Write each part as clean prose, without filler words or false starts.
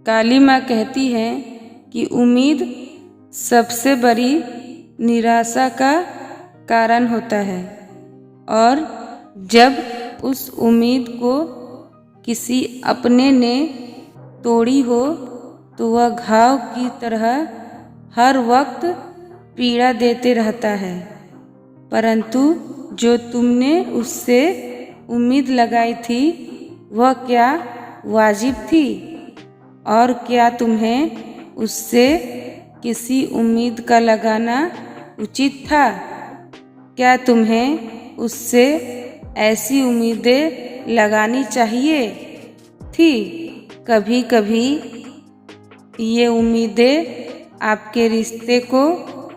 काली माँ कहती हैं कि उम्मीद सबसे बड़ी निराशा का कारण होता है और जब उस उम्मीद को किसी अपने ने तोड़ी हो तो वह घाव की तरह हर वक्त पीड़ा देते रहता है। परंतु जो तुमने उससे उम्मीद लगाई थी वह क्या वाजिब थी? और क्या तुम्हें उससे किसी उम्मीद का लगाना उचित था? क्या तुम्हें उससे ऐसी उम्मीदें लगानी चाहिए थी? कभी कभी ये उम्मीदें आपके रिश्ते को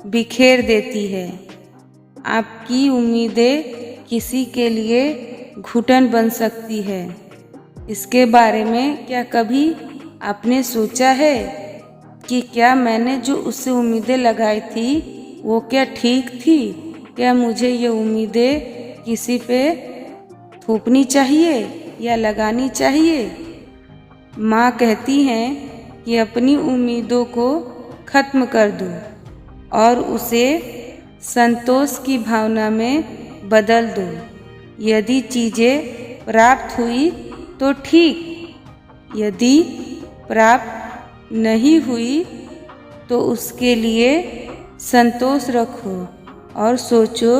बिखेर देती है। आपकी उम्मीदें किसी के लिए घुटन बन सकती है। इसके बारे में क्या कभी आपने सोचा है कि क्या मैंने जो उससे उम्मीदें लगाई थी वो क्या ठीक थी? क्या मुझे ये उम्मीदें किसी पे थोपनी चाहिए या लगानी चाहिए? माँ कहती हैं कि अपनी उम्मीदों को खत्म कर दो और उसे संतोष की भावना में बदल दो। यदि चीज़ें प्राप्त हुई तो ठीक, यदि प्राप्त नहीं हुई तो उसके लिए संतोष रखो और सोचो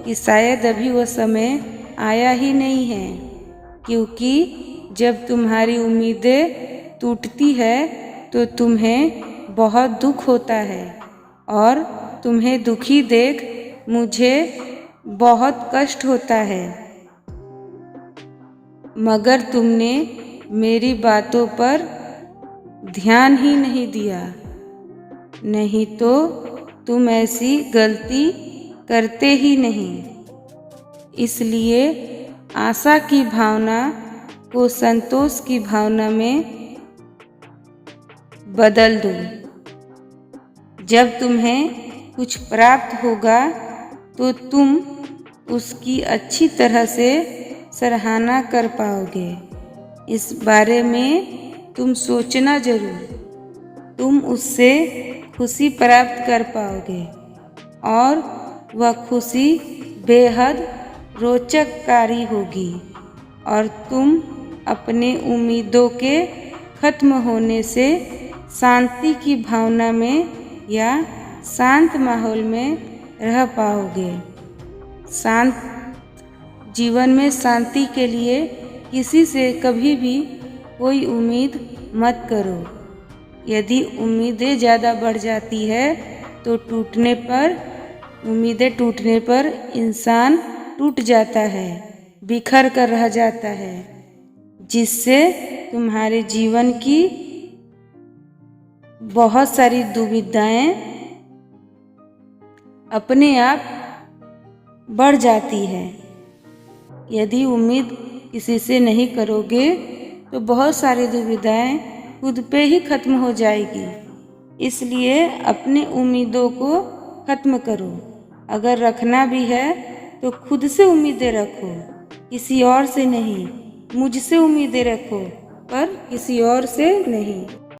कि शायद अभी वह समय आया ही नहीं है। क्योंकि जब तुम्हारी उम्मीदें टूटती है तो तुम्हें बहुत दुख होता है और तुम्हें दुखी देख मुझे बहुत कष्ट होता है। मगर तुमने मेरी बातों पर ध्यान ही नहीं दिया, नहीं तो तुम ऐसी गलती करते ही नहीं। इसलिए आशा की भावना को संतोष की भावना में बदल दो। जब तुम्हें कुछ प्राप्त होगा तो तुम उसकी अच्छी तरह से सराहना कर पाओगे। इस बारे में तुम सोचना जरूर। तुम उससे खुशी प्राप्त कर पाओगे और वह खुशी बेहद रोचककारी होगी और तुम अपने उम्मीदों के खत्म होने से शांति की भावना में या शांत माहौल में रह पाओगे। शांत जीवन में शांति के लिए किसी से कभी भी कोई उम्मीद मत करो। यदि उम्मीदें ज़्यादा बढ़ जाती है तो उम्मीदें टूटने पर इंसान टूट जाता है, बिखर कर रह जाता है, जिससे तुम्हारे जीवन की बहुत सारी दुविधाएं अपने आप बढ़ जाती है। यदि उम्मीद किसी से नहीं करोगे तो बहुत सारी दुविधाएं खुद पे ही खत्म हो जाएगी। इसलिए अपनी उम्मीदों को खत्म करो। अगर रखना भी है तो खुद से उम्मीदें रखो, किसी और से नहीं। मुझसे उम्मीदें रखो पर किसी और से नहीं।